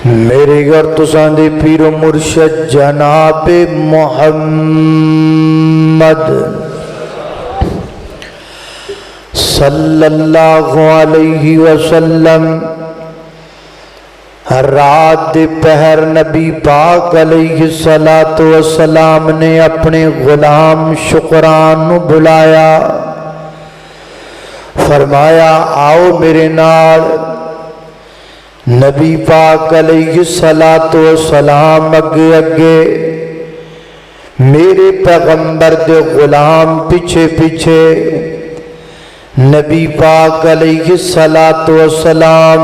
میرے گھر تساں دے پیر و مرشد جناب محمد صلی اللہ علیہ وسلم رات دے پہر نبی پاک علیہ السلام نے اپنے غلام شکران نو بلایا، فرمایا آؤ میرے نال۔ نبی پاک علیہ السلام اگے اگے، میرے پیغمبر دے غلام پیچھے پیچھے۔ نبی پاک علیہ السلام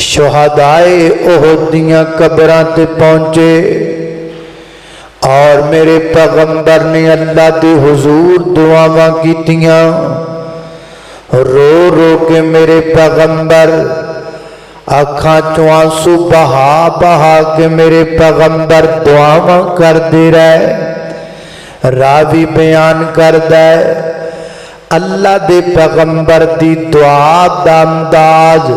شہدائے احد دیاں قبراں تے پہنچے اور میرے پیغمبر نے اللہ دے حضور دعاواں کیتیاں۔ رو رو کے میرے پیغمبر آنکھاں چوں آنسو بہا بہا کے میرے پیغمبر دعاواں کر دے رہے۔ راوی بیان کر دے اللہ دے پیغمبر دی دعا دا انداز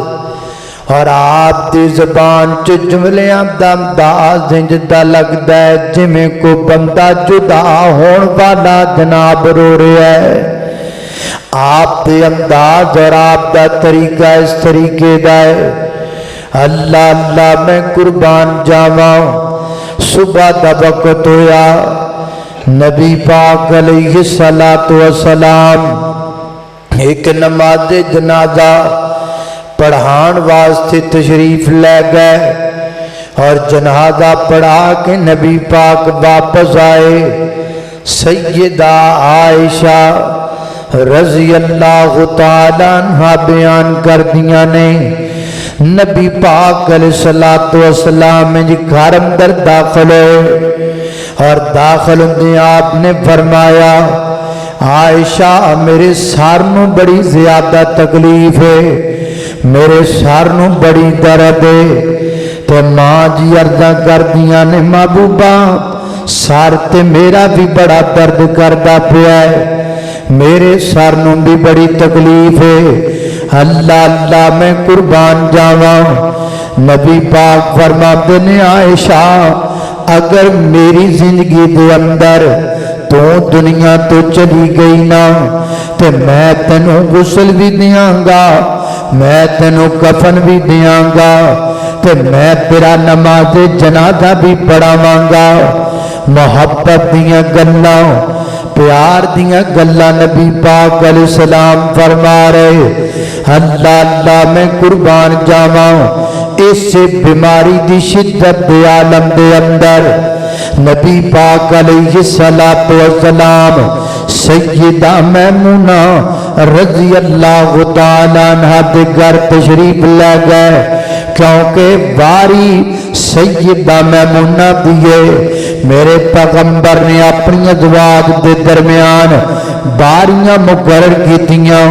اور آپ دی زبان چ جملیاں دا انداز انجدہ لگدا ہے جویں کو بندہ جدا ہون والا جناب رو رہا ہے۔ آپ دے انداز اور آپ دا طریقہ اس طریقے دا ہے، اللہ اللہ میں قربان جاواں۔ صبح دا وقت ہویا، نبی پاک علیہ السلام ایک نماز جنازہ پڑھان واسطے تشریف لے گئے اور جنازہ پڑھا کے نبی پاک واپس آئے۔ سیدہ عائشہ رضی اللہ تعالیٰ عنہ بیان کر دیا نے نبی پاک علیہ السلام میں گھر اندر داخل ہوئے اور داخل ہوتے آپ نے فرمایا عائشہ میرے سر نو بڑی زیادہ تکلیف ہے، میرے سر نو بڑی درد ہے۔ تو ماں جی عرضاں کر دیا نے محبوبہ سر تے میرا بھی بڑا درد کردا پیا ہے، میرے سر نو بھی بڑی تکلیف ہے، اللہ اللہ میں قربان جاواں۔ نبی پاک فرماتے نے عائشہ اگر میری زندگی دے اندر تو دنیا تو چلی گئی نا تو میں تینوں غسل بھی دیاں گا، میں تینوں کفن بھی دیاں گا، تو میں تیرا نماز جنازہ بھی پڑھاواں گا۔ محبت دیاں گلاں پیار دیاں گلاں نبی پاک علیہ السلام فرما رہے، اللہ اللہ میں قربان جاواں۔ اس سے بیماری دی شدت دے عالم دے اندر نبی پاک علیہ السلام سیدہ میمونہ رضی اللہ تعالیٰ عنہ دے گھر تشریف لے گئے، کیونکہ واری سیدہ میمونہ دیئے میرے پیغمبر نے اپنی ازواج دے درمیان باریاں مقرر کیتیاں،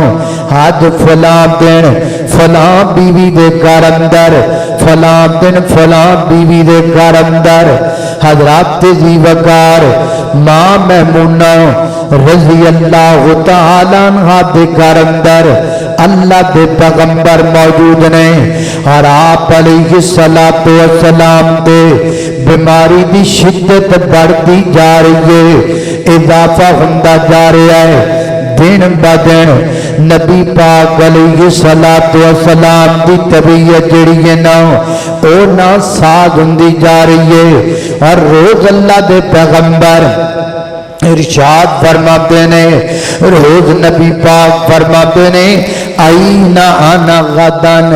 آج فلاں دن فلاں بیوی دے گھر اندر، فلاں دن فلاں بیوی دے گھر اندر۔ حضرات ذی وقار ماں میمونہ رضی اللہ تعالیٰ عنہ دے گھر اندر اللہ دے پیغمبر موجود نے اور آپ علیہ السلام دے بیماری دی شدت بڑھتی جا رہی ہے، اضافہ ہوندہ جا رہا ہے۔ دن با دن نبی پاک علیہ السلام دی طبیعت جڑی ہے نا او نا ساز ہوندی جا رہی ہے، اور روز اللہ دے پیغمبر ارشاد فرماتے نے، روز نبی پاک فرماتے نے آئین آنا غدن،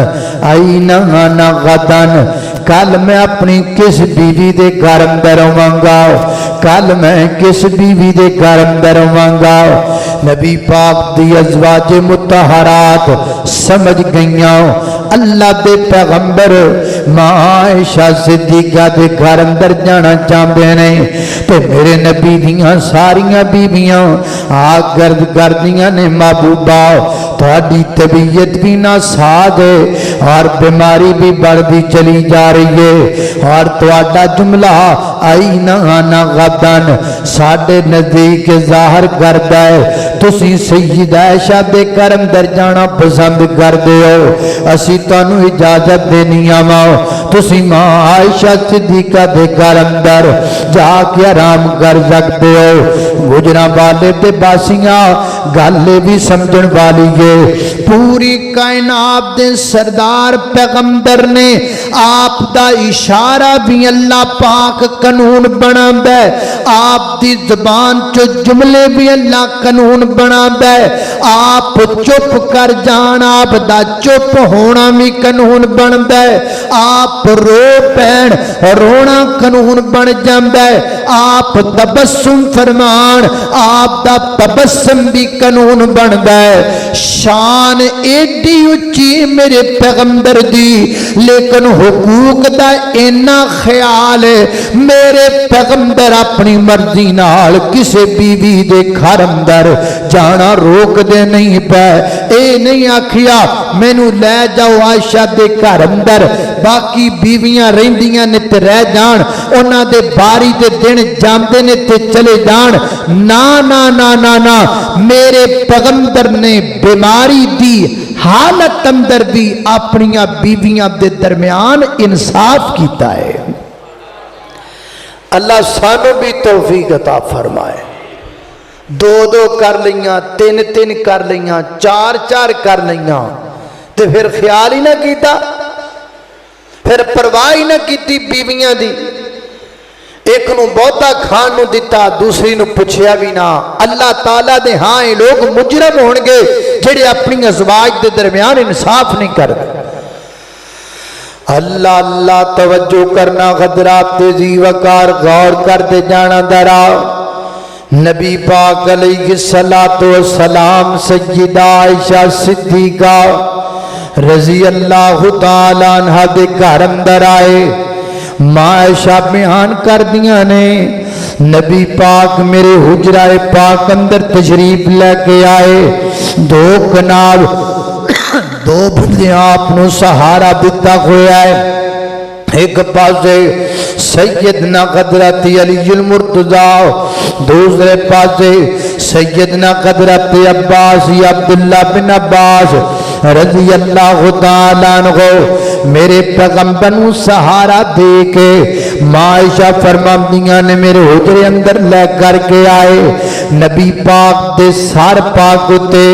آئین آنا غدن، کل میں اپنی کس بیوی دے گھر اندر ہوواں، کل میں کس بیوی دے گھر اندر ہوواں۔ نبی پاک دی ازواج مطہرات سمجھ گئیاں اللہ دے پیغمبر ماں عائشہ صدیقہ دے گھر اندر جانا چاہتے ہیں، تو میرے نبی دیاں ساریاں بیویاں آگ گرد کردیاں نے محبوبہ تھوڑی طبیعت بھی نہ ساز ہے اور بیماری بھی بڑھتی چلی جا رہی ہے، اور تھوڑا جملہ آئین آنا غدن ساڈے نزدیک ظاہر کردا ہے تسی سیدہ عائشہ دے گھر اندر جانا پسند کردے ہو، اسی تانوں اجازت دینی آواں، تسی ماں عائشہ صدیقہ دے گھر اندر جا کے آرام کر سکتے ہو۔ گجراں والے تے باسیاں گالے بھی سمجھن والی ہے، پوری کائنات دے سردار پیغمبر نے آپ دا اشارہ بھی اللہ پاک قانون بنا دے، آپ دی زبان چو جملے بھی اللہ قانون بنا دے، آپ چپ کر جان آپ دا چپ ہونا بھی قانون بن دے، آپ رو پین رونا قانون بن جاندے، آپ تبسم فرمان آپ دا تبسم بھی قانون بن دے۔ شان ایڈی اچھی میرے پیغمبر دی، لیکن حقوق دا اینا خیال ہے میرے پیغمبر اپنی مرضی نال کسے بیوی دے گھر اندر جانا روک دے نہیں پے، اے نہیں آکھیا مینوں لے جاؤ عائشہ دے گھر اندر، باقی بیویاں رہندیاں نے تے رہ جان، انہاں دے باری دے دن جاندے نے تے چلے جان، نا نا نا نا نا، میرے پیغمبر نے بیماری دی حالت اندر بھی اپنیاں بیویاں دے درمیان انصاف کیتا ہے۔ اللہ سانو بھی توفیق عطا فرمائے۔ دو دو کر لیاں، تین تین کر لیاں، چار چار کر لیاں، تے پھر خیال ہی نہ کیتا، پھر پرواہ ہی نہ کیتی بیویاں دی، ایک نو بہتا کھان نو دیتا، دوسری نو پوچھیا بھی نہ۔ اللہ تعالیٰ دے ہاں یہ لوگ مجرم ہون گے جڑے اپنی ازواج دے درمیان انصاف نہیں کرتے۔ اللہ اللہ توجہ کرنا، غدرات تیزی وقار غور کر دے جانا درا۔ نبی پاک علیہ السلام سیدہ عائشہ صدیقہ رضی اللہ تعالیٰ عنہ دے گھر اندر آئے، ماں عائشہ بیان کر دیا نے نبی پاک میرے حجرہ پاک اندر تشریف لے کے آئے، دو کناب دو بندے آپ نو سہارا دیتا ہویا ہے، ایک پاسے سیدنا قدرت علی المرتضی، دوسرے پاسے سیدنا قدرت عباس یا عبداللہ بن عباس رضی اللہ تعالیٰ عنہ۔ میرے پیغمبر نو سہارا دے کے ماں عائشہ فرماندیاں نے میرے حجرے اندر لے کر کے آئے، نبی پاک دے سار پاک تے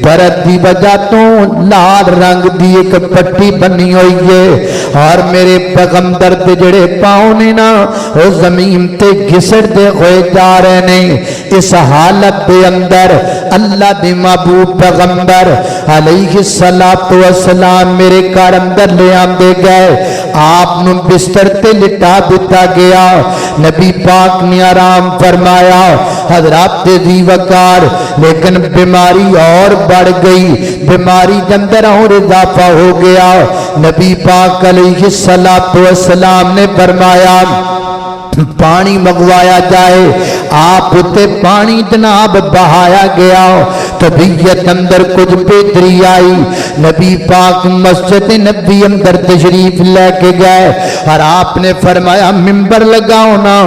درد دی وجہ تو لال رنگ دی ایک پٹی بنی ہوئی ہے، اور میرے پیغمبر دے جڑے پاؤں نے نا وہ زمین تے گھسڑ دے ہوئے جا رہے نے۔ اس حالت دے اندر اللہ دے محبوب پیغمبر علیہ السلام میرے گھر اندر لے آندے گئے، آپ نو بستر تے لٹا دیتا گیا، نبی پاک نے آرام فرمایا، حضرات دی وقار، لیکن بیماری اور بڑھ گئی، بیماری کے اندر اور اضافہ ہو گیا۔ نبی پاک علیہ السلام نے فرمایا پانی منگوایا جائے، آپ تے پانی جناب بہایا گیا، طبیعت اندر کچھ بہتری آئی، نبی پاک مسجد نبی اندر تشریف لے کے گئے، اور آپ نے فرمایا ممبر لگاؤ نا،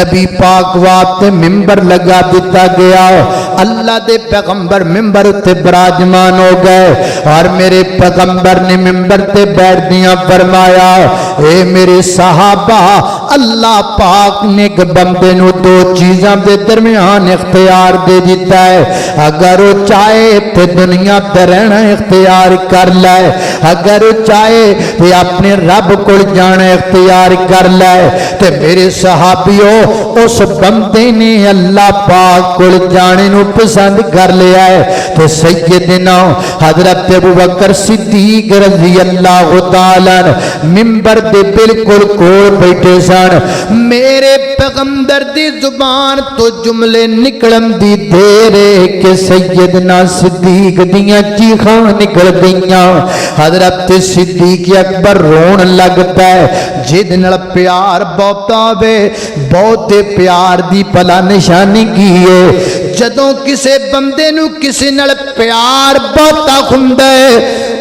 نبی پاک واسطے ممبر لگا دیتا گیا، اللہ دے پیغمبر ممبر تے براجمان ہو گئے، اور میرے پیغمبر نے ممبر تے بیٹھ دیا، فرمایا اے میرے صحابہ، اللہ پاک نے ایک بندے نو دو چیزاں دے درمیان اختیار دے دیتا ہے، اگر وہ چاہے تو دنیا تے رہنا اختیار کر لے، اگر وہ چاہے تو اپنے رب کو جانا اختیار کر لے، تو میرے صحابیوں اس بندے نے اللہ پاک کو جانے نو پسند کر لیا ہے، تو سیدنا حضرت ابوبکر صدیق رضی اللہ تعالیٰ ممبر دے بالکل کول بیٹھے سن، میرے پیغمبر دی زبان تو جملے نکلن دی دیرے کہ سیدنا صدیق دیاں چیخاں نکل گئیاں، حضرت صدیق اکبر رون لگتا ہے، جد نال پیار بہتا وے، بہتے پیار دی پلا نشانی کی ہے، جدوں کسے بندے نو کسے نال پیار بہتا ہوندا ہے،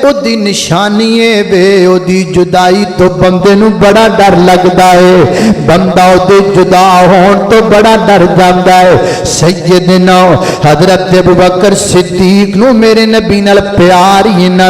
او دی نشانی ہے وے، او دی جدائی تو بندے نو بڑا ڈر لگدا ہے، بندہ او دے جدا ہون تو بڑا ڈر جاندا ہے۔ سیدنا حضرت ابوبکر صدیق نو میرے نبی نال پیار ہی نہ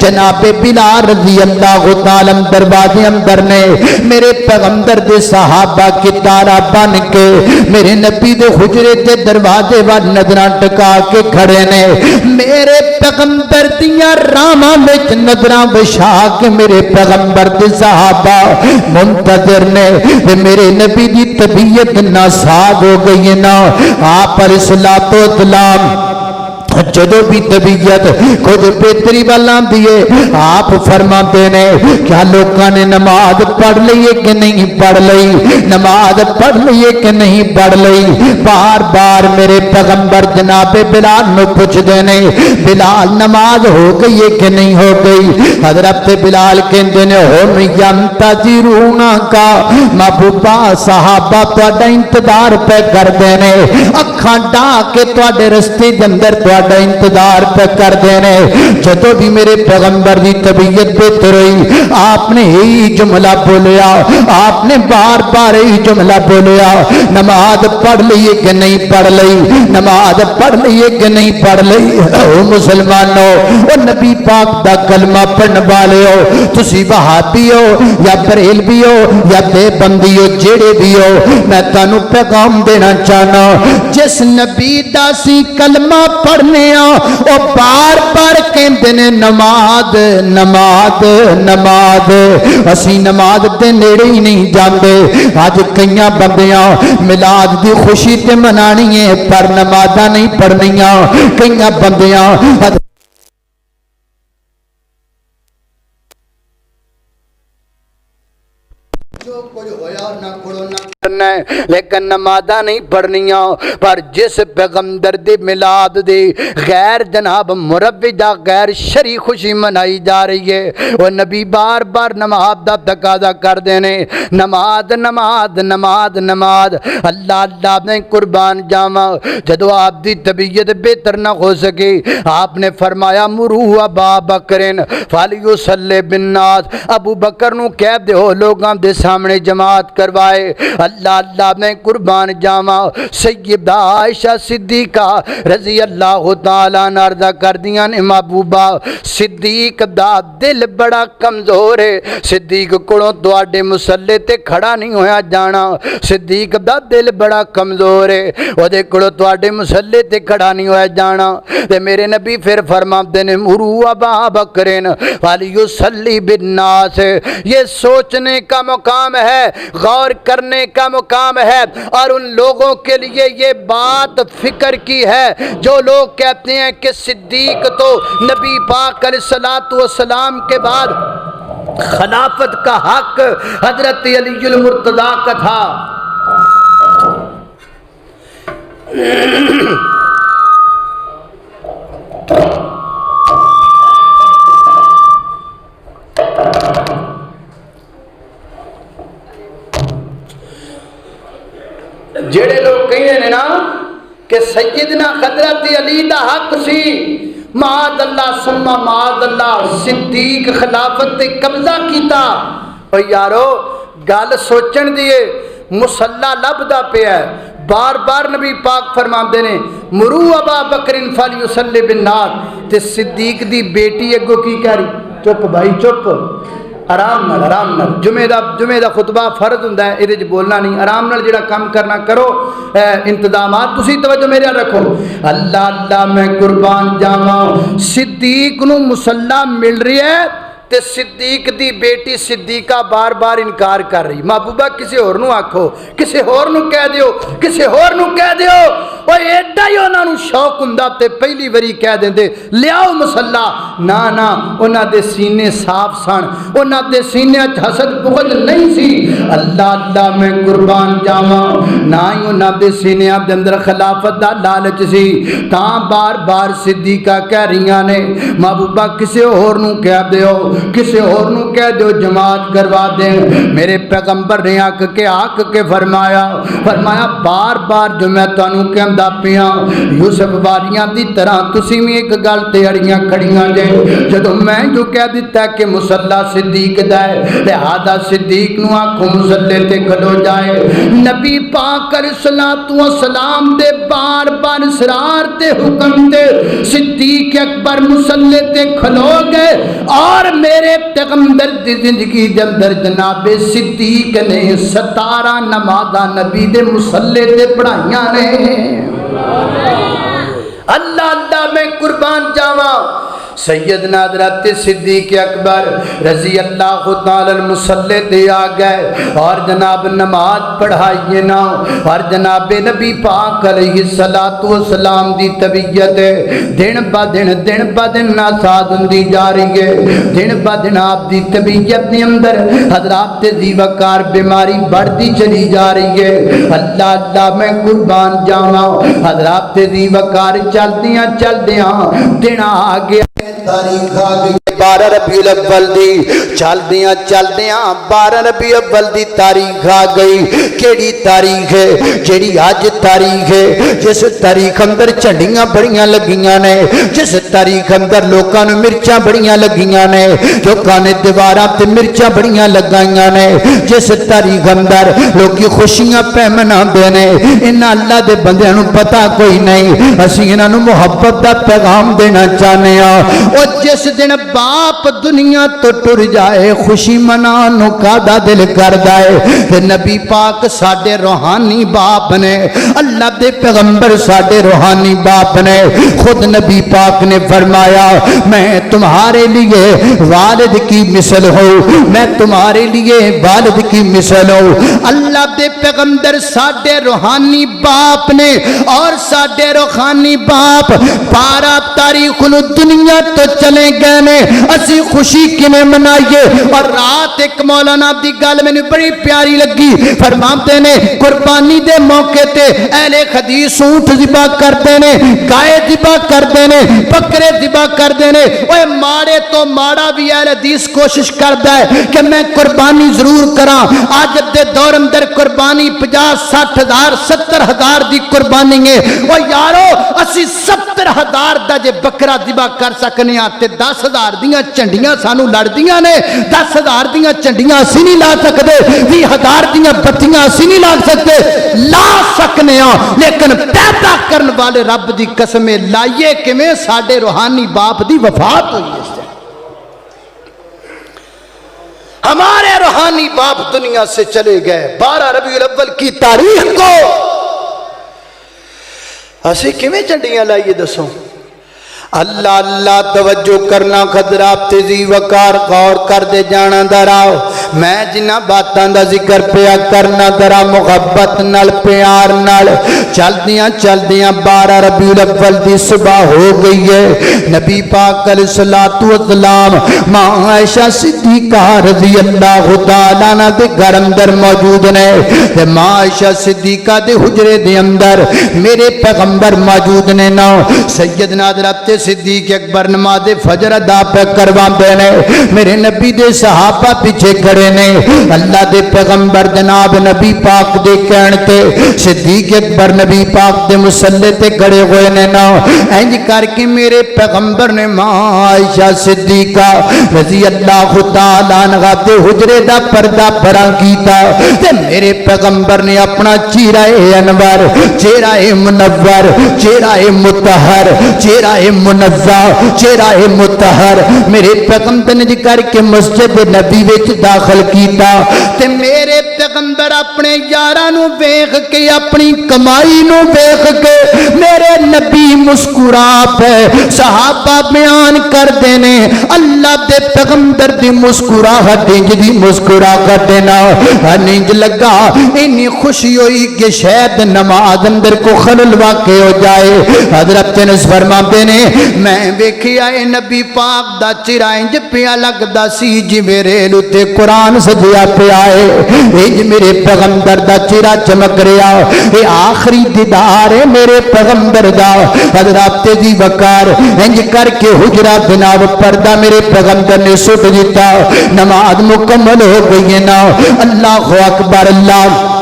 جناب بلال رضی اللہ تعالی دروازے اندر نے میرے پیغمبر دے صحابہ کی تارا بن کے میرے نبی دے حجرے دے دروازے وال نظراں ٹکا کے کھڑے نے میرے پیغمبر دیاں راہاں وچ نظراں وچھا کے میرے پیغمبر دے صحابہ منتظر نے میرے نبی دی طبیعت ناساز ہو گئی نا آپ علیہ الصلوۃ والسلام جدو بھی طبیعت خود بہتری والا دیے آپ فرماتے نے کیا لوگوں نے نماز پڑھ لئیے کہ نہیں پڑھ لئی نماز پڑھ لئیے کہ نہیں پڑھ لئی بار بار میرے پیغمبر جناب بلال نو پوچھ دینے بلال نماز ہو گئی ہے کہ نہیں ہو گئی حضرت بلال کہندے نے ہم ینتظرون کا محبوبہ صحابہ تہاڈا انتظار پہ کر دینے اکھاں ڈا کے تہاڈے رستے دے اندر انتظار پہ کر دینے جدو بھی میرے پیغمبر دی طبیعت بہتر ہوئی آپ نے یہی جملہ بولیا آپ نے بار بار یہی جملہ بولیا نماز پڑھ لئیے کہ نہیں پڑھ لئی نماز پڑھ لئیے کہ نہیں پڑھ لئی او مسلمانوں او نبی پاک دا کلمہ پڑھن والے ہو تسی وہابی ہو یا بریلوی ہو یا دیوبندی ہو جیڑے بھی ہو میں تانوں پیغام دینا چاہنا جس نبی دا سی کلمہ پڑھنے او بار بار کہندے نے نماز نماز نماز اسی نماز دے نیڑے ہی نہیں جاندے اج کئیاں بندیاں میلاد دی خوشی تے منانی ہے پر نمازاں نہیں پڑھنیاں کئیاں بندیاں جو کچھ ہویا نہ کھڑو نہ لیکن نمازاں نہیں پڑھنیاں پر جس پیغمبر دی میلاد دی غیر جناب مروجہ غیر شرعی خوشی منائی جا رہی ہے وہ نبی بار بار نماز دا تقاضا کر دینے نماز نماز نماز نماز اللہ اللہ نے قربان جاواں جدو آپ دی طبیعت بہتر نہ ہو سکی آپ نے فرمایا مرو ابا بکرن فلیصلی بالناس ابو بکر نو کہہ دیو لوگاں دے سامنے جماعت کروائے اللہ اللہ میں قربان جاواں سیدہ عائشہ صدیقہ رضی اللہ تعالیٰ نارضہ کر دیاں نے محبوبہ صدیق دا دل بڑا کمزور ہے صدیق کڑوں تواڈے مصلے تے کھڑا نہیں ہویا جانا صدیق دا دل بڑا کمزور ہے وہ دے کڑوں تواڈے مصلے تے کھڑا نہیں ہویا جانا تے میرے نبی پھر فرماتے نے مرو ابا بکرن ولیصلی بالناس یہ سوچنے کا مقام ہے غور کرنے کا مقام ہے اور ان لوگوں کے لیے یہ بات فکر کی ہے جو لوگ کہتے ہیں کہ صدیق تو نبی پاک علیہ الصلوۃ والسلام کے بعد خلافت کا حق حضرت علی المرتضیٰ کا تھا جڑے لوگ کہتے ہیں نا کہ سیدنا حضرت علی دا حق سی معاذ اللہ ثم معاذ اللہ صدیق خلافت تے قبضہ کیتا او یارو گل سوچن دیے مصلا لبدا پیا ہے بار بار نبی پاک فرماندے نے مرو ابا بکرن فلیصلی بالناس تے صدیق دی بیٹی اگو کی کہہ رہی چپ بھائی چپ آرام نال جمعے دا خطبہ فرض ہوندا ہے ایدے وچ بولنا نہیں آرام نال جڑا کام کرنا کرو انتظامات تسی توجہ میرے رکھو اللہ اللہ میں قربان جاواں صدیق نو مصلا مل رہی ہے تے صدیق دی بیٹی صدیقہ بار بار انکار کر رہی محبوبہ کسی اور نو آکھو کسی اور نو کہہ دیو کسی اور نو کہہ دیو وہ ایڈا ہی انہاں نو شوق ہوندا تے پہلی واری کہہ دیندے لیاؤ مصلا نا نا انہاں دے سینے صاف سن انہاں دے سینے وچ حسد بغض نہیں سی اللہ اللہ میں قربان جاواں نہ ہی انہاں دے سینے دے اندر خلافت دا لالچ سی تاں بار بار صدیقہ کہہ رہیاں نے محبوبہ کسی اور نو کہہ دیو کسی اور نو کہہ دو جماعت کروا دیں۔ میرے پیغمبر نے آک کے فرمایا بار بار جو میں تانوں کہندا پیا یوسف واریاں دی طرح تسی بھی ایک گل تے اڑیاں کھڑیاں جے، جدوں میں جو کہہ دیتا کہ مصلی صدیق دا ہے لہذا صدیق نو آکھو مصلی تے کھلو جائے۔ نبی پاک علیہ الصلوۃ والسلام دے بار بار اصرار تے حکم تے صدیق اکبر مصلی تے کھلو گئے، اور میرے پیغمبر دی زندگی دے اندر جناب صدیق نے 17 نمازاں نبی دے مصلی تے پڑھائیاں نے۔ اللہ اللہ میں قربان جاواں سیدنا حضرت صدیق اکبر رضی اللہ تعالی المصلی تے آ گئے اور جناب نماز پڑھائیے نا، اور جناب نبی پاک علیہ الصلوۃ والسلام دی طبیعت دن با دن ناساز ہوندی جا رہی ہے، دن با دن آپ دی طبیعت دے اندر حضرات ذی وقار بیماری بڑھتی چلی جا رہی ہے۔ اللہ اللہ میں قربان جاواں حضرات ذی وقار چلدیاں دن آ گیا، تاریخ آ گئی 12 ربیع الاول دی، چلدیاں 12 ربیع الاول دی تاریخ آ گئی۔ کیڑی تاریخ ہے؟ جیڑی اج تاریخ ہے، جس تاریخ اندر جھنڈیاں بڑیاں لگیاں نے، جس تاریخ اندر لوکاں نوں مرچاں بڑیاں لگیاں نے، لوکاں نے دیواراں تے مرچاں بڑیاں لگائیاں نے، جس تاریخ اندر لوکی خوشیاں پہ مناندے نے، انہاں اللہ دے بندیاں نوں پتہ کوئی نہیں، اسی انہاں نوں محبت دا پیغام دینا چاہنے ہاں۔ اور جس دن باپ دنیا تو ٹر جائے خوشی منانو کا دا دل کر دائے، نبی پاک ساڈے روحانی باپ نے، اللہ دے پیغمبر ساڈے روحانی باپ نے، خود نبی پاک نے فرمایا میں تمہارے لیے والد کی مثل ہوں، میں تمہارے لیے والد کی مثل ہوں۔ اللہ دے پیغمبر ساڈے روحانی باپ نے، اور ساڈے روحانی باپ 12 تاریخ نو دنیا تو چلے گئے نے، اسی خوشی کنے منائیے۔ اور رات ایک مولانا دی گل میں نے بڑی پیاری لگی، فرماتے نے قربانی دے موقع تے اہل حدیث اونٹ ذبح کرتے نے، گائے ذبح کرتے نے، بکرے ذبح کرتے نے، اوے ماڑے تو ماڑا بھی اہل حدیث کوشش کرتا ہے کہ میں قربانی ضرور کراں۔ آج دے دور اندر قربانی 50-60 ہزار 70 ہزار دی قربانی ہے، او یارو اسی 70 ہزار دا جے بکرا ذبح کر سکنے ہاں تے 10 ہزار دیاں چنڈیاں سانو لڑدیاں نے، 10 ہزار دیاں چنڈیاں اسی نہیں لا سکتے، 20 ہزار دیاں بتیاں اسی نہیں لا سکتے، لا سکنے ہاں لیکن پیدا کرن والے رب دی قسمیں لائیے کیویں ساڈے روحانی باپ دی وفات ہوئی ہے۔ ہمارے روحانی باپ دنیا سے چلے گئے 12 ربیع الاول کی تاریخ کو، اسی کیویں چنڈیاں لائیے دسو؟ اللہ اللہ توجہ کرنا خضرات ذی وقار غور کر دے جانا دراؤ، میں جنہ باتاں دا ذکر پیا کرنا درا محبت نال پیار نال، چلدیاں 12 ربیع الاول دی صبح ہو گئی ہے۔ نبی پاک علیہ الصلوۃ والسلام ماں عائشہ صدیقہ رضی اللہ تعالی عنہا دے گھر اندر موجود نے، تے ماں عائشہ صدیقہ دے حجرے دے اندر میرے پیغمبر موجود نے نا، سیدنا حضرت صدیق اکبر نماز فجر ادا پہ کرواندے نے، میرے نبی دے صحابہ پیچھے کھڑے نے، اللہ دے پیغمبر جناب نبی پاک دے کہن تے صدیق اکبر نبی پاک دے مصلی تے کھڑے ہوئے نے نا، انج کر کے میرے پیغمبر نے ماں عائشہ صدیقہ رضی اللہ تعالی عنہا دے حجرے دا پردہ پراں کیتا، تے میرے پیغمبر نے اپنا چہرہ انور، چہرہ منور، چہرہ مطہر، چہرہ منزہ، چہرہ مطہر میرے پیغمبر نے کر کے مسجد نبی وچ داخل کیتا، تے میرے پیغمبر اپنے یاراں نو ویکھ کے اپنی کمائی نو ویکھ کے میرے نبی مسکرا پے، صحابہ بیان کردے نے اللہ دے پیغمبر دی مسکراہٹ دی مسکراہٹ نا انج لگا اتنی خوشی ہوئی کہ شاید نماز اندر کو خلل واقع ہو جائے۔ حضرت انس فرماتے نے میں ویکھیا اے نبی پاک دا چہرہ انج پیا لگدا سی جویں ریل تے قرآن سجیا پیا ہے، انج میرے پیغمبر دا چہرہ چمک رہا، اے آخری دیدار ہے میرے پیغمبر دا۔ حضرات دی وقار انج کر کے حجرہ بناو پردہ میرے پیغمبر اندر نے سٹ دیتا نماز مکمل ہو گئی ہے نا اللہ اکبر اللہ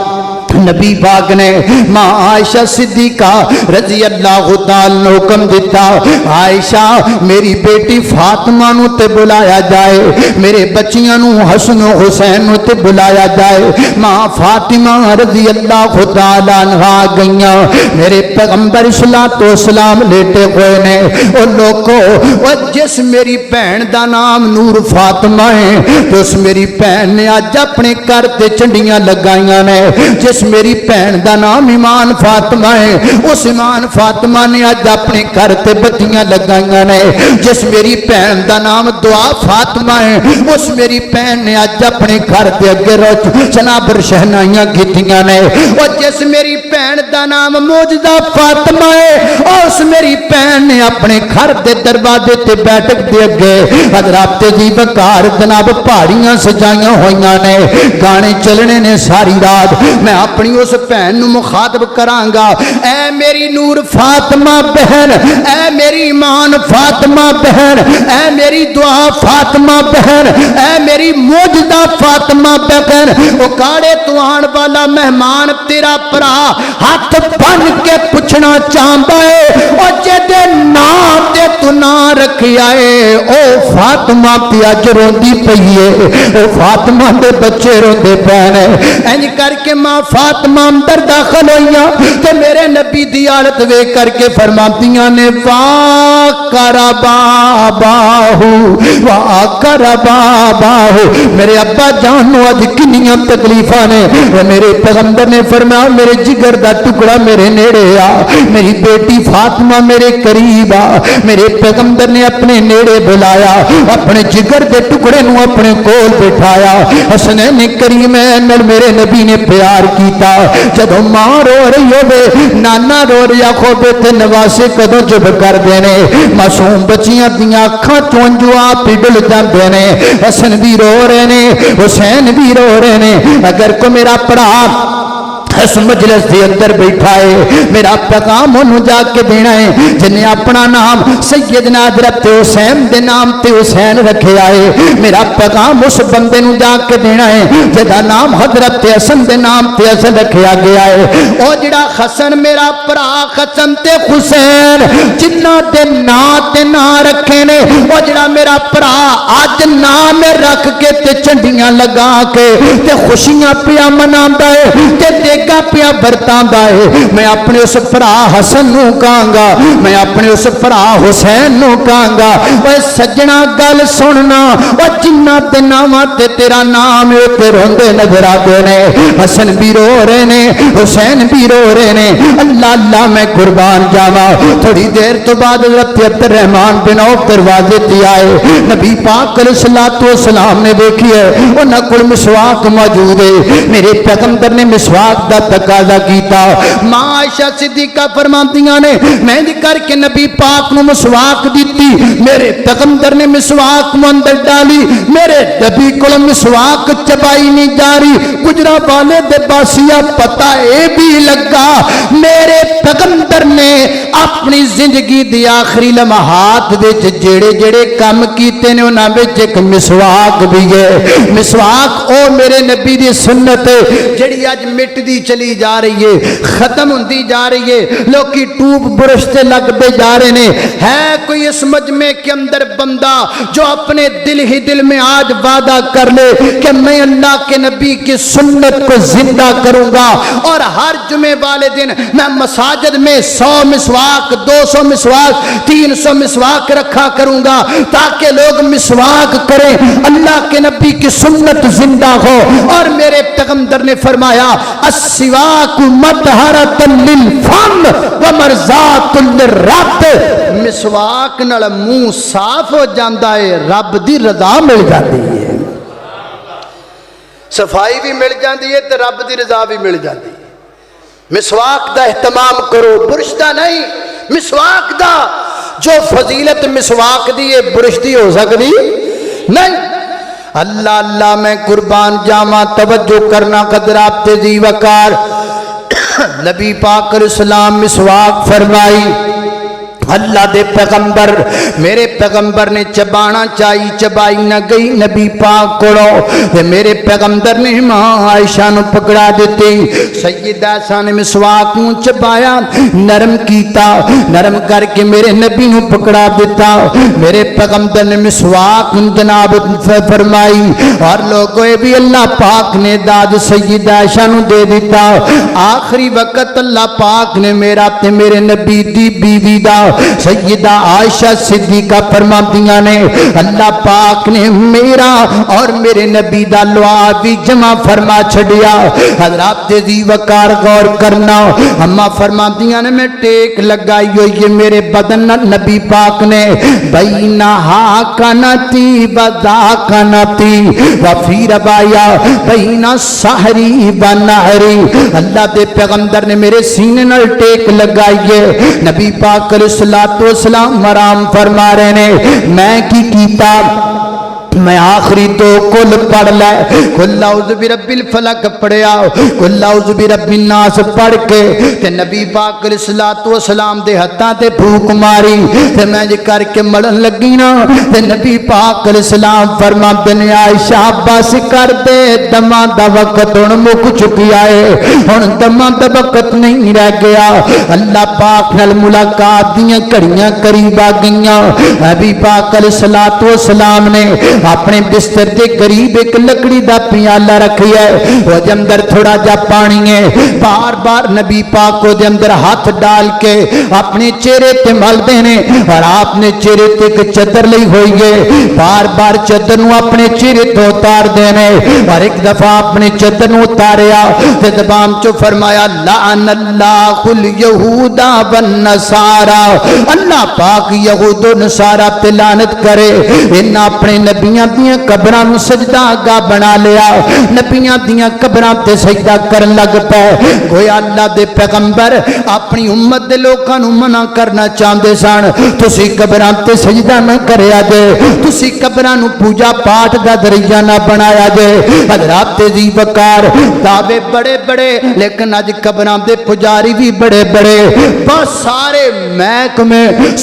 نبی پاک نے ماں عائشہ صدیقہ رضی اللہ تعالی عنہ حکم دیتا عائشہ میری بیٹی فاطمہ نو تے بلایا جائے میرے بچیاں نو حسن و حسین نو تے بلایا جائے ماں فاطمہ رضی اللہ تعالی عنہ گئیاں میرے پیغمبر صلی اللہ علیہ وسلم لیٹے ہوئے نے او لوگو او جس میری بہن دا نام نور فاطمہ ہے تو اس میری بہن نے اج اپنے گھر تے چنڈیاں لگائیاں نے جس میری بہن دا نام ایمان فاطمہ ہے اس ایمان فاطمہ نے اج اپنے گھر تے بتیاں لگائیاں نے جس میری بہن دا نام دعا فاطمہ ہے اس میری بہن نے اج اپنے گھر تے اگے جناب شہنائیاں کیتیاں نے اور جس میری بہن دا نام موجدہ فاطمہ ہے اس میری بہن نے اپنے گھر دے دروازے تے بیٹھک دے اگے حضرات دی وقار جناب پہاڑیاں سجائیاں ہوئیاں نے گانے چلنے نے ساری رات میں اپنی اس بہن نو مخاطب کرانگا اے میری نور فاطمہ بہن اے میری ایمان فاطمہ بہن اے میری دعا فاطمہ بہن اے میری موجدہ فاطمہ بہن او کاڑے تو آن والا مہمان تیرا پرا ہاتھ بن کے پوچھنا چاہتا ہے او جدے نام تے تو نہ رکھیا ہے او فاطمہ پیا روندی پئی ہے او فاطمہ دے بچے روندے پے انج کر کے ماں فاطمہ اندر داخل ہوئیاں تو میرے نبی دی حالت ویکھ کر کے فرماتیاں نے وا کربا باہو میرے ابا جان نو اج کنیاں تکلیفاں نے میرے پیغمبر نے فرمایا میرے جگر دا ٹکڑا میرے نیڑے آ میری بیٹی فاطمہ میرے قریب آ میرے پیغمبر نے اپنے نیڑے بلایا اپنے جگر دے ٹکڑے نو اپنے کول بٹھایا حسنین کریمین میرے نبی نے پیار کیتا جدو ماں رو رہی ہوئے نانا رو رہا خوبے تے نواسے کدوں چپ کر دینے معصوم بچیاں دیاں اکھاں چونجو آپ ڈل جاندے نے حسن بھی رو رہے نے حسین بھی رو رہے نے اگر کو میرا پڑا اس مجلس دے اندر بیٹھا ہے میرا پیغام انہوں جا کے دینا ہے جنہیں اپنا نام سیدنا حضرت حسین دے نام تے حسین رکھے آئے میرا پیغام اس بندے نوں جا کے دینا ہے جدا نام حضرت حسن دے نام تے حسن رکھیا گیا ہے او جڑا حسن میرا پرا حسن تے حسین جنہ دے نام تے نا رکھے نے او جڑا میرا پرا آج نام رکھ کے تے چنڈیاں لگا کے تے خوشیاں پیا مناندا ہے تے دیکھ پیا برتاندہ ہے میں اپنے اس فرا حسن نو کہاں میں اپنے اس فرا حسین نو کہاں وہ سجنا گل سننا وہ جنہ تے نامہ تے تیرا نام تے روندے نظر آتے نے حسن بھی رو رہے نے حسین بھی رو رہے نے اللہ اللہ میں قربان جاوا تھوڑی دیر تو بعد حضرت عبد الرحمن بن عوف دروازے تے آئے نبی پاک علیہ الصلوۃ والسلام نے دیکھی ہے انہاں کول مسواک موجود ہے میرے پیغمبر نے مسواک دا تقاضا کیتا ماں عائشہ صدیقہ فرماتیاں نے میں دی کر کے نبی پاک نو مسواک دیتی میرے پیغمبر نے مسواک مو اندر ڈالی میرے نبی کو مسواک چبائی نہیں جاری گجرا والے دے باسیا پتہ اے بھی لگا میرے پیغمبر نے اپنی زندگی دی آخری لمحات وچ جڑے جڑے کام کیتے نے انہاں وچ ایک مسواک بھی ہے مسواک او میرے نبی دی سنت جڑی اج مٹ دی چلی جا رہی ہے ختم ہوندی جا رہی ہے لوکی ٹوب برش سے لگ پہ جا رہے ہیں ہے کوئی اس مجمع کے اندر بندہ جو اپنے دل ہی دل میں آج وعدہ کر لے کہ میں اللہ کے نبی کی سنت کو زندہ کروں گا اور ہر جمعے والے دن میں مساجد میں 100 مسواک 200 مسواک 300 مسواک رکھا کروں گا تاکہ لوگ مسواک کریں اللہ کے نبی کی سنت زندہ ہو اور میرے پیغمبر نے فرمایا السواک مطہرۃ للفم ومرضات للرب مسواک نال منہ صاف ہو جاندا ہے رب دی رضا مل جاتی ہے صفائی بھی مل جاتی ہے تے رب دی رضا بھی مل جاتی ہے مسواک دا اہتمام کرو برش دا نہیں مسواک دا جو فضیلت مسواک دی ہے برش دی ہو سکتی نہیں اللہ اللہ میں قربان جاواں توجہ کرنا قدر آپ تیزی وقار نبی پاک علیہ السلام مسواک فرمائی اللہ دے پیغمبر میرے پیغمبر نے چبانا چاہی چبائی نہ گئی نبی پاک کو میرے پیغمبر نے ماں عائشہ نو پکڑا دیتی سیدہ عائشہ نے مسواک نو چبایا نرم کیتا نرم کر کے میرے نبی نو پکڑا دیتا میرے پیغمبر نے مسواک جناب فرمائی اور لوگوں بھی اللہ پاک نے داد سیدہ عائشہ نو دے دیتا آخری وقت اللہ پاک نے میرا تے میرے نبی دی بیوی دا سیدہ عائشہ صدیقہ فرماندیاں نے اللہ پاک نے میرا اور میرے نبی دا لعاب بھی جمع فرما چھڑیا حضرات دی وقار غور کرنا اما فرماندیاں نے میں ٹیک لگائی ہوئی یہ میرے بدن نبی پاک نے بینہا کنتی ودا کنتی وفی ربایا بینہ سحری و نہری اللہ دے پیغمبر نے میرے سینے نال ٹیک لگائیے نبی پاک علیہ الصلوۃ والسلام مرام فرما رہے نے میں کی کیتا میں آخری تو کل پڑھ لے کل اعوذ برب الفلق پڑھیا کل اعوذ برب الناس پڑھ کے تے نبی پاک علیہ الصلوۃ والسلام دے ہتھاں تے پھوک ماری تے میں جے کر کے مڑن لگی نا تے نبی پاک علیہ السلام فرماندے نے عائشہ بس کر دے دماں دا وقت ہن مک چکیا ہے ہن دماں دا وقت نہیں رہ گیا اللہ پاک نال ملاقات دیاں گھڑیاں قریب آ گئیاں نبی پاک علیہ الصلوۃ والسلام نے اپنے بستر دے قریب ایک لکڑی دا پیالہ رکھی ہے وہ دے اندر تھوڑا جا پانی ہے بار بار نبی پاک کو دے اندر ہاتھ ڈال کے اپنے چہرے تے مل دینے اور آپ نے چہرے تے ایک چادر لئی ہوئی ہے بار بار چادر نو اپنے چہرے تو اتار دینے اور ایک دفعہ اپنے چادر نو اتاریا تے زبان چو فرمایا لعن اللہ الیہود والنصارى اللہ پاک یہود و نصارہ تے لعنت کرے انہاں اپنے نبیاں دیاں قبراں نو سجدہ گاہ بنا لیا نبیاں دیاں قبراں تے سجدہ کرن لگ پے گویا اللہ دے پیغمبر اپنی امت دے لوکاں نو منع کرنا چاہندے سن تسی قبراں تے سجدہ نہ کریا جے تسی قبراں نو پوجا پاٹ دا ذریعہ نہ بنایا جے حضرات دی وقار دعوے بڑے بڑے لیکن اج قبراں دے پجاری بھی بڑے بڑے بس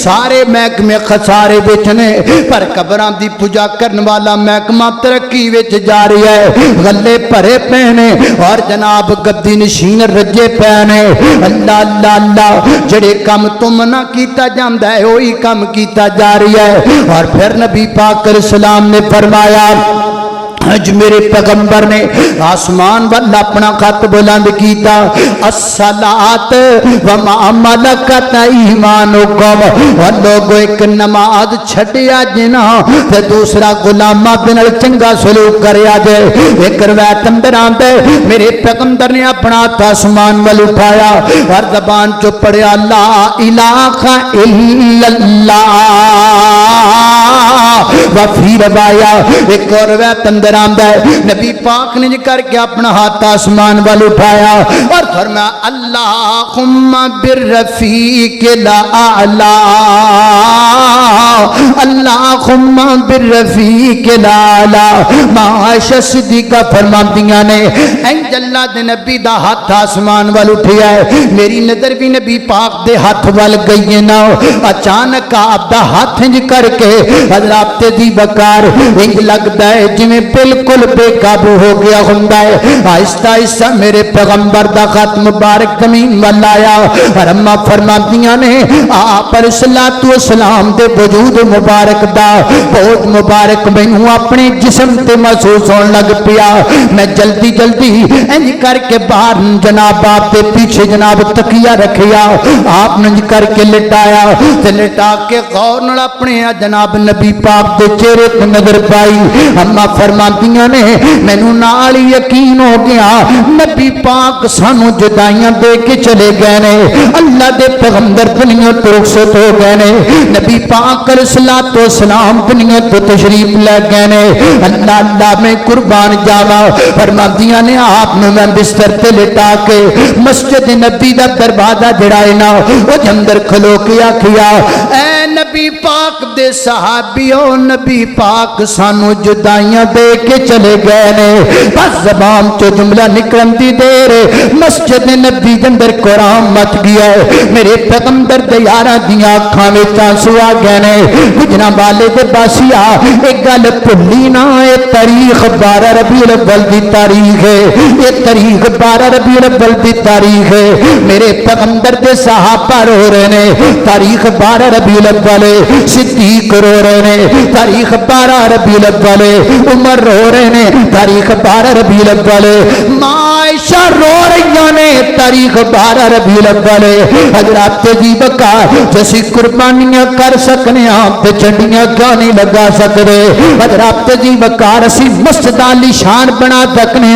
سارے محکمے خسارے وچ نے پر قبراں دی پوجا کرن والا محکمہ ترقی وچ جاری ہے غلے بھرے پے نے اور جناب گدی نشین رجے پے نے اللہ اللہ اللہ جڑے کم تم نہ کیتا جاندا ہے وہی کم کیتا جا رہی ہے اور پھر نبی پاک علیہ السلام نے فرمایا اج میرے پیغمبر نے آسمان والا اپنا خط بلند کیتا الصلاۃ وما ملکت ایمانکم اور لوگوں ایک نماز چھڈیا جنا تے دوسرا غلاماں دے نال چنگا سلوک کریا جے ایک روایت اندر آندا ہے میرے پیغمبر نے اپنا ہاتھ آسمان ول اٹھایا اور زبان چ پڑھیا لا الہ الا اللہ وفی روایا ایک اور روایت اندر آمدہ ہے نبی پاک نے کر کے اپنا ہاتھ آسمان وال اٹھایا اور فرمایا اللہم بالرفیق الاعلی اللہم بالرفیق الاعلی ماں عائشہ صدیقہ فرماندیاں نے انج اللہ دے نبی دا ہاتھ آسمان وال اٹھیا ہے میری نظر بھی نبی پاک دے ہاتھ وال گئی نہ اچانک آپ دا ہاتھ انج کر کے حضرات دی وقار انج لگدا ہے جویں بالکل بے قابو ہو گیا ہوندا ہے آہستہ آہستہ میرے پیغمبر دا خط مبارک زمین ول آیا اور اماں فرماندیاں نے آپ علیہ الصلوۃ والسلام دے وجود مبارک دا بہت مبارک مینوں اپنے جسم تے محسوس ہون لگ پیا میں جلدی جلدی انج کر کے باہر جناب آپ دے پیچھے جناب تکیہ رکھیا آپ نے انج کر کے لٹایا تے لٹا کے غور نال اپنے جناب نبی پاک دے چہرے تے نظر پائی اماں فرماندیاں نے مینوں نال یقین ہو گیا نبی پاک سانو جدائیاں دے کے چلے گئے نے اللہ دے پیغمبر دنیا تو رخصت ہو گئے نے نبی پاک علیہ الصلوۃ والسلام دنیا تو تشریف لے گئے نے اللہ اللہ میں قربان جاواں فرماندیاں نے آپ نے میں بستر تے لٹا کے مسجد نبی دا دروازہ جڑا ہے نا او اندر کھلو کے آکھیا اے نبی پاک دے صحابیوں نبی پاک سانو جدائیاں دے کے چلے گئے نے بس زبان چو جملہ نکلن دی دیر مسجد نبی اندر قرآن مچ گیا ہے میرے پیغمبر دے یاراں دیاں اکھاں وچ آنسو آ گئے نے گجراں والے دے باسیا ایک گل بھلی نہ اے تاریخ 12 ربیع الاول دی تاریخ ہے یہ تاریخ 12 ربیع الاول دی تاریخ ہے میرے پیغمبر دے صحابہ رو رہے نے تاریخ 12 ربیع الاول صدیق رو رہے نے تاریخ 12 ربیع الاول عمر رو رہے نے تاریخ 12 ربیع الاول عائشہ رو رہی نے تاریخ 12 ربیع الاول حضرات جی بکا جیسی قربانیاں کر سکنے آپ تے چنڈیاں کیوں نہیں لگا سکتے حضرات جی بکا اسی مسجد علی شان بنا سکنے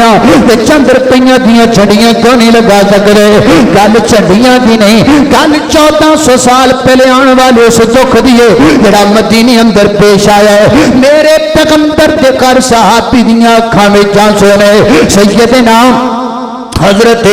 تے چند روپیاں دیاں چنڈیاں کیوں نہیں لگا سکتے گل چنڈیاں دی نہیں گل 1400 سال پہلے آنے والے اس دکھ دیے جڑا مدینے اندر پیش آیا ہے میرے پیغمبر دے گھر صحابی دیاں اکھاں وچ آنسو نے سیدنا حضرت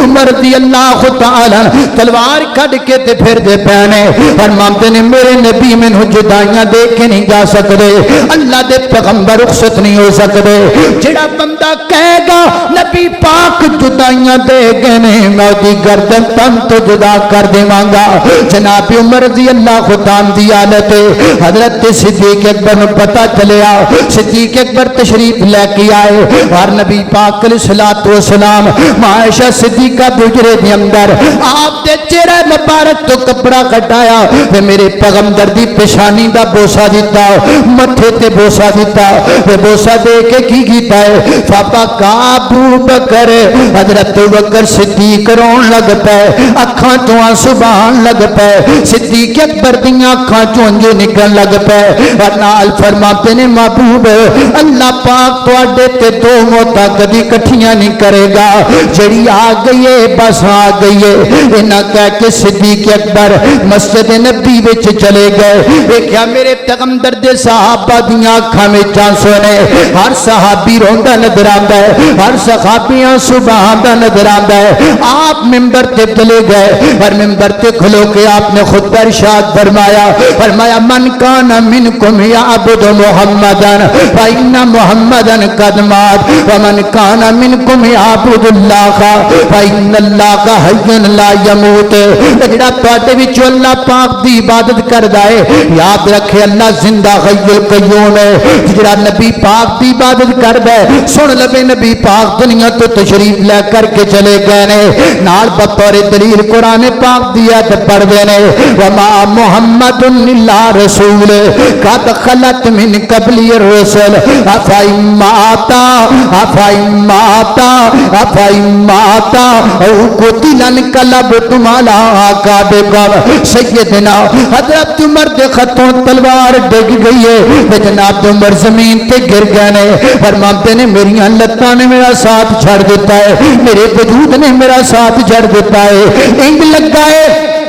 عمر رضی اللہ تعالی تلوار کھڑ کے تے پھر دے پینے فرماتے نے میرے نبی مینوں جدائیاں دے کے نہیں جا سکتے اللہ دے پیغمبر رخصت نہیں ہو سکتے جڑا بندہ کہے گا نبی پاک جدائیاں دے گئے نے میں دی گردن تن تو جدا کر دیواں گا جناب عمر رضی اللہ تعالی دی حالت حضرت صدیق اکبر نوں پتہ چلیا صدیق اکبر تشریف لے کے آئے اور نبی پاک علیہ الصلوۃ والسلام عائشہ صدیقہ حجرے دے اندر آپ دے چہرے مبارک تو کپڑا کٹایا تے میرے پیغمبر دی پیشانی دا بوسا دیتا متھے تے بوسا دیتا تے بوسا دے کے کی کیتا ہے پاپا کا ابو بکر حضرت بکر صدیق رون لگ پے اکھاں تو آنسو بہن لگ پے صدیق اکبر دیاں اکھاں چوں انجو نکلن لگ پے اور نال فرماتے نے محبوب اللہ پاک تواڈے تے دو موتاں کبھی کٹھیاں نہیں کرے گا جڑی آ گئی ہے بس آ گئی ہے انہاں کہہ کے صدیق اکبر مسجد نبی وچ چلے گئے دیکھیا میرے پیغمبر دے صحابہ دیاں اکھاں وچ آنسو نے ہر صحابی روندا نظر آندا ہے ہر صحابی آنسو بہاندا نظر آندا ہے آپ منبر تے چلے گئے اور منبر تے کھلو کے آپ نے خطبہ ارشاد فرمایا من کان منکم یعبد محمدًا فإن محمدًا قد مات ومن کان منکم یعبد اللہ فإن اللہ حی لا یموت جڑا تواڈے وچ اللہ پاک دی عبادت کردا ہے یاد رکھے اللہ زندہ حی القیوم ہے جڑا نبی پاک دی عبادت کردا ہے سن لبے نبی پاک دنیا تو تشریف لے کر کے چلے گئے نے نال بطور دلیل قرآن پاک دی ایت پڑھ دے نے وما محمد الا رسول قد خلت من قبل الرسل افئن ماتا او قتل انقلبتم على عقابكم سیدنا حضرت عمر دے خطوں تلوار ڈگ گئی ہے جناب عمر زمین تے گر گئے نے فرماتے نے میری لتاں نے میرا ساتھ چھڑ دیتا ہے میرے وجود نے میرا ساتھ چھڑ دیتا ہے انج لگا ہے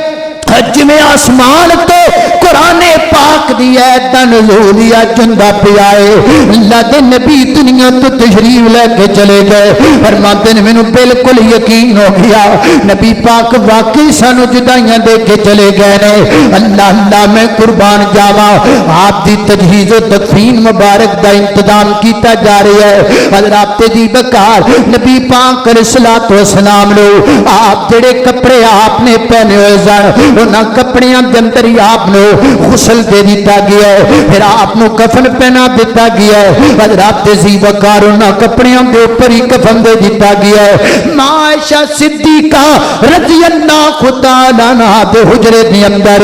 جویں آسمان تو قرآن پاک دی ایت دا نزول یا چندا پیا ہے اللہ دے نبی دنیا تو تشریف لے کے چلے گئے فرماتے نے مینوں بالکل یقین ہو گیا نبی پاک واقعی سانو جدائیاں دے کے چلے گئے نے اللہ اللہ میں قربان جاواں آپ دی تجہیز و تکفین مبارک دا انتظام کیتا جا رہا ہے حضرات دی بکار نبی پاک علیہ الصلوۃ والسلام لو آپ جڑے کپڑے آپ نے پہنے ہوئے سن انہاں کپڑیاں دے اندر ہی آپ نے غسل دے دیتا گیا ہے پھر آپ نے کفن پہنا دیتا گیا ہے حضرات ذی وقار انہاں کپڑیاں دے اوپر ہی کفن دے دیتا گیا ہے عائشہ صدیقہ رضی اللہ تعالی عنہا دے حجرے دے اندر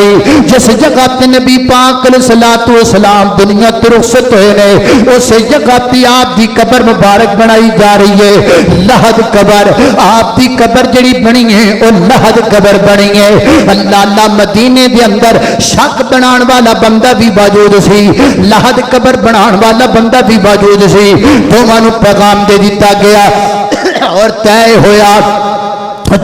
جس جگہ تے نبی پاک علیہ الصلوۃ والسلام دنیا تو رخصت ہوئے نے اس جگہ تے آپ دی قبر مبارک بنائی جا رہی ہے لحد قبر آپ دی قبر جڑی بنی ہے او لحد قبر بنی ہے اللہ اللہ مدینے دے اندر شک بنان والا بندہ بھی موجود سی لحد قبر بنان والا بندہ بھی موجود سی دونوں پیغام دے دیتا گیا اور طے ہویا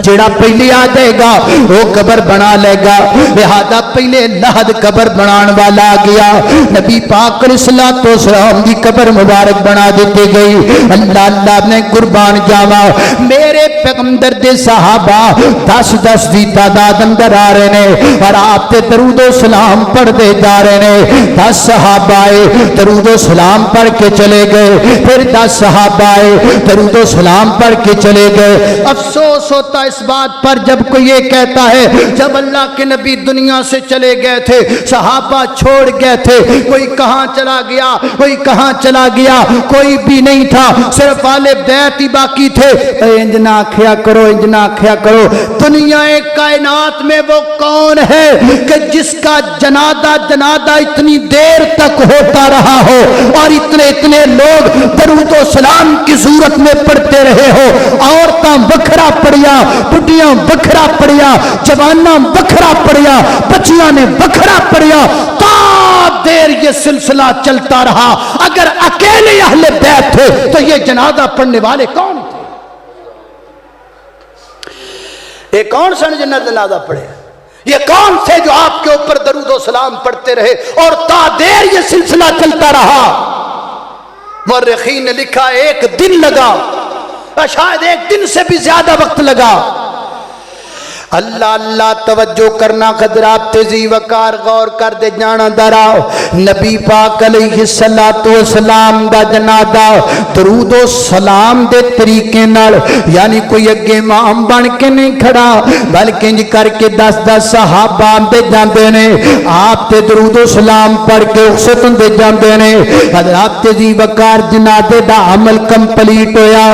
جڑا پہلے آ جائے گا وہ قبر بنا لے گا، لہذا پہلے لحد قبر بنان والا آ گیا، نبی پاک علیہ الصلوۃ والسلام دی قبر مبارک بنا دیتی گئی۔ اللہ اللہ نے قربان جاوا میرے پیغمبر دے صحابہ 10 دی تعداد اندر آ رہے نے اور آپ تے درود و سلام پڑھتے جا رہے نے۔ 10 صحابہ آئے درود و سلام پڑھ کے چلے گئے، پھر 10 صحابہ آئے درود و سلام پڑھ کے چلے گئے۔ افسوس ہوتا اس بات پر جب کوئی یہ کہتا ہے جب اللہ کے نبی دنیا سے چلے گئے تھے صحابہ چھوڑ گئے تھے، کوئی کہاں چلا گیا، کوئی کہاں چلا گیا، کوئی بھی نہیں تھا، صرف آل بیت ہی باقی تھے۔ انج نہ کھیا کرو، انج نہ کھیا کرو۔ دنیا کائنات میں وہ کون ہے کہ جس کا جنازہ اتنی دیر تک ہوتا رہا ہو اور اتنے لوگ درود و سلام کی صورت میں پڑھتے رہے ہو؟ عورتاں بکھرا پڑیا، بڈیاں بکھرا پڑیا، جواناں بکھرا پڑیا، بچیاں نے بکھرا پڑیا، تا دیر یہ سلسلہ چلتا رہا۔ اگر اکیلے اہل بیت تھے تو یہ جنازہ پڑھنے والے کون تھے؟ یہ کون سن جنازہ پڑھے؟ یہ کون تھے جو آپ کے اوپر درود و سلام پڑھتے رہے اور تا دیر یہ سلسلہ چلتا رہا؟ مورخین نے لکھا 1 دن لگا، شاید 1 دن سے بھی زیادہ وقت لگا۔ اللہ اللہ توجہ کرنا، حضرات تیزی وقار غور کر دے جانا دراؤ۔ نبی پاک علیہ السلام دا جنازہ درود و سلام دے طریقے نال، یعنی کوئی اگے امام بن کے نہیں کھڑا بلکہ انج کر کے 10 صحابہ دے جاندے نے، آپ تے درود و سلام پڑھ کے رخصت دے جاندے نے۔ حضرات تیزی وقار جنازے دا عمل کمپلیٹ ہویا،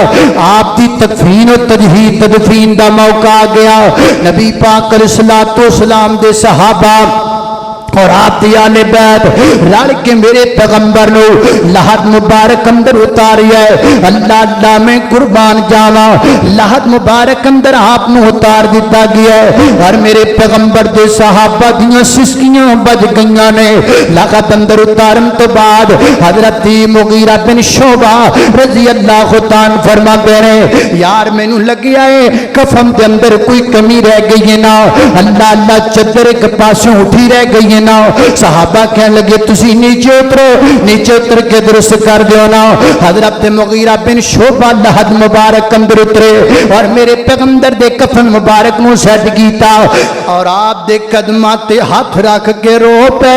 آپ دی تکفین و تدفین دا موقع آ گیا۔ نبی پاک علیہ الصلوۃ والسلام دے صحابہ اور آپ دی آل بیت رل کے میرے پیغمبر نو لحد مبارک اندر اتاریا ہے۔ اللہ اللہ میں قربان جاواں، لحد مبارک اندر آپ نو اتار دیتا گیا ہے اور میرے پیغمبر دے صحابہ دیاں سسکیاں بج گئیاں نے۔ لحد اندر اتارن تو بعد حضرت مغیرہ بن شعبہ رضی اللہ تعالیٰ فرما دے رہے یار مینوں لگیا ہے کفن دے اندر کوئی کمی رہ گئی ہے نا، اللہ اللہ چادر ایک پاسوں اٹھی رہ گئی ہے نا۔ صحابہ کہنے لگے تسی نیچے اترو، نیچے اتر کے درست کر دیو نا۔ حضرت مغیرہ بن شعبہ لحد مبارک اندر اترے اور میرے پیغمبر دے کفن مبارک نو سیٹ کیتا اور آپ دے قدماں تے ہاتھ رکھ کے رو پے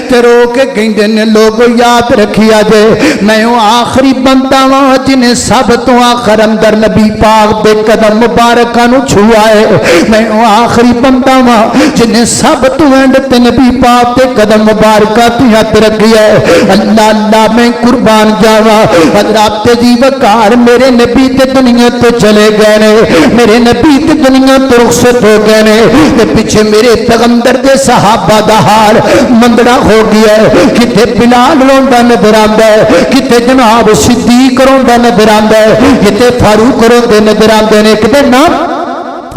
تے رو کے کہندے نے لوگو یاد رکھیا جے میں او آخری بندہ واں جنہیں سب تو آخر اندر نبی پاک دے قدم مبارکاں نو چھوا ہے، میں او آخری بندہ واں جنہیں سب تو اینڈ تے نبی پاک تے قدم مبارکہ تے ہاتھ رکھیا ہے۔ اللہ اللہ میں قربان جاواں، حضرات دی وقار میرے نبی تے دنیا تو چلے گئے نے، میرے نبی تے دنیا تو رخصت ہو گئے نے تے پیچھے میرے پیغمبر دے صحابہ دا حال مندڑا ہو گیا ہے۔ کتے بلال روندا نظر آندا ہے، کتے جناب صدیق روندا نظر آندا ہے، کتے فاروق روندے نظر آندے نے، کتے نام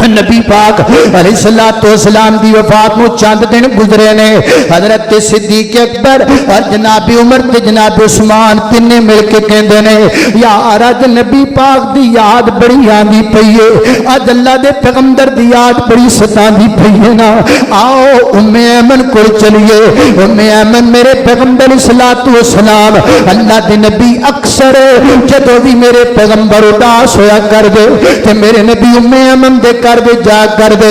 نبی پاک علیہ السلام دی وفات نو چند دن گزرے نے۔ حضرت صدیق اکبر اور جناب عمر تے جناب عثمان تینے مل کے کہندے نے یار اج نبی پاک دی یاد بڑی آندی پئی ہے، اج اللہ دے پیغمبر دی یاد بڑی ستاندی پئی ہے نا، آؤ ام ایمن کول چلیے۔ ام ایمن میرے پیغمبر علیہ السلام اللہ دے نبی اکثر جدوں بھی میرے پیغمبر اداس ہویا کر دے تے میرے نبی ام ایمن دے گھر دے جا کر دے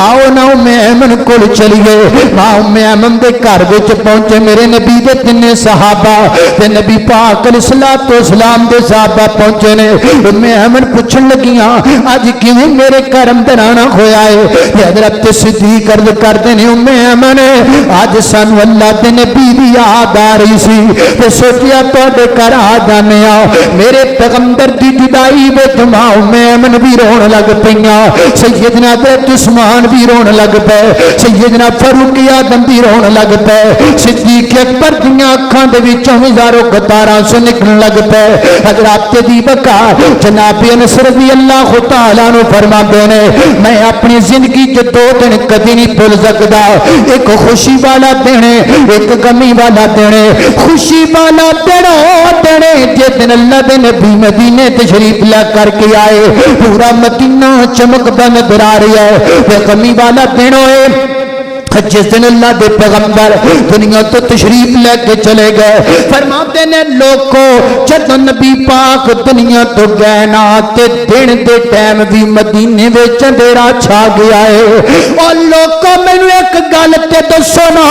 آؤ نا ام ایمن کول چلیے۔ ماں ام ایمن دے گھر وچ پہنچے میرے نبی دے 3 صحابہ تے نبی پاک علیہ السلام دے صحابہ پہنچے نے۔ ام ایمن پوچھن لگیاں اج کیویں میرے گھر اندر آنا ہویا ہے؟ حضرت صدیق عرض کردے نے ام ایمن اج سانو اللہ دے نبی دی یاد آ رہی سی تے سوچیا تواڈے گھر آ جانے آ۔ میرے پیغمبر دی جدائی وچ ماں ام ایمن بھی رون لگ پئیاں، سیدنا حضرت عثمان بھی رون لگ پے، سیدنا فاروق اعظم بھی رون لگ پے، صدیق اکبر دیاں اکھاں دے وچوں ہزاروں قطاراں سے نکلن لگ پے۔ حضرات دی وقار جناب انس رضی اللہ تعالیٰ عنہ فرماندے نے میں اپنی زندگی چ 2 دن کبھی نہیں بھول سکدا، ایک خوشی والا دن ایک غمی والا دن۔ خوشی والا دن دینے جس دن اللہ دے نبی مدینے تشریف لے کر کے آئے پورا مدینہ چمک بند نظر آ رہا ہے بے غمی والا دن ہوئے جس دن اللہ دے پیغمبر دنیا تو تشریف لے کے چلے گئے فرماتے نے لوگوں جب نبی پاک دنیا تو گئے نا تے دن دے ٹائم بھی مدینے وچ اندھیرا چھا گیا ہے اور لوگوں مینوں ایک گل تے دسو نا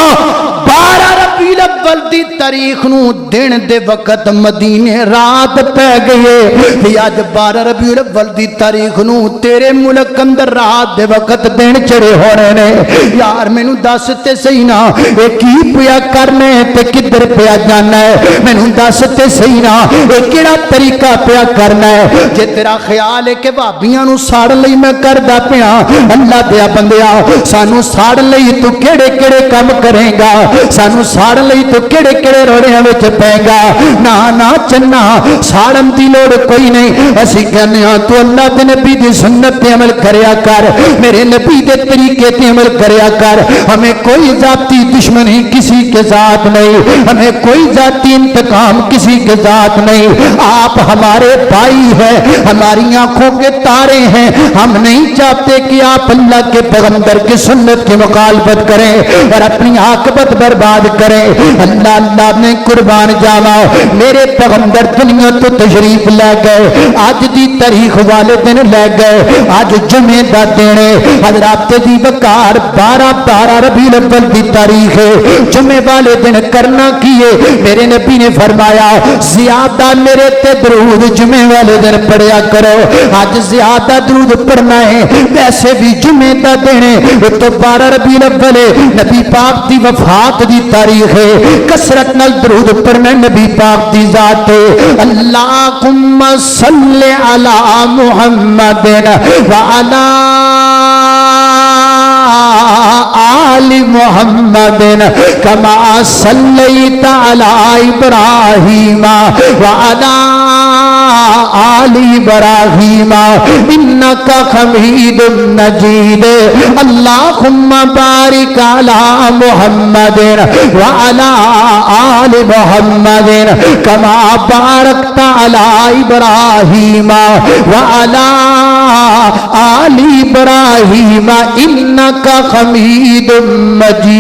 12 ربیع الاول دی تاریخ نو دن دے وقت مدینے رات پہ گئے تے اج 12 ربیع الاول دی تاریخ نو تیرے ملک اندر رات دے وقت دن چڑھے ہونے نے یار مینوں دس تے صحیح نا اے کی پیا کرنا ہے تے کدھر پیا جانا ہے مینوں دس تے صحیح نا اے کیڑا طریقہ پیا کرنا ہے جے تیرا خیال ہے کہ بھابیاں نو ساڑ لئی میں کردا پیا اللہ دیا بندیا سانو ساڑ لئی تو کیڑے کیڑے کام کرے گا سانو ساڑ لئی تو کیڑے کیڑے روڑیاں وچ پے گا نا چنا ساڑن دی لوڑ کوئی نہیں اسی کہنے ہاں تو اللہ دے نبی دی سنت تے عمل کریا کر میرے نبی دے طریقے تے عمل کریا کر ہمیں کوئی ذاتی دشمنی کسی کے ساتھ نہیں ہمیں کوئی ذاتی انتقام کسی کے ساتھ نہیں آپ ہمارے بھائی ہیں ہماری آنکھوں کے تارے ہیں ہم نہیں چاہتے کہ آپ اللہ کے پیغمبر کی سنت کی مخالفت کریں اور اپنی عاقبت برباد کریں اللہ نے قربان جاوا میرے پیغمبر دنیا تو تشریف لے گئے آج دی تاریخ والے دن لے گئے آج جمعے دا دن حضرات دی وقار 12 ربیع الاول دی تاریخ ہے جمعے والے دن کرنا کیے میرے نبی نے فرمایا زیادہ میرے تے درود جمعے والے دن پڑھیا کرو آج زیادہ درود پڑھنا ہے ویسے بھی جمعے دا دن ہے تو 12 ربیع الاول نبی پاک دی وفات دی تاریخ ہے کثرت نال درود پڑھنا نبی پاک دی ذات ہے اللہم صلی علی محمد وعلی آل محمد کما صلیت علی ابراہیم وعلی آل ابراہیم انکا حمید مجید اللہم بارک علی محمد وعلی آل محمد کما بارکت علی ابراہیم وعلی آل ابراہیم انکا حمید مجید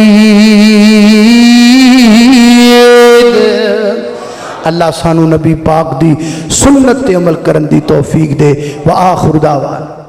اللہ سانو نبی پاک دی سنت عمل کرن دی توفیق دے وآخر دعوانا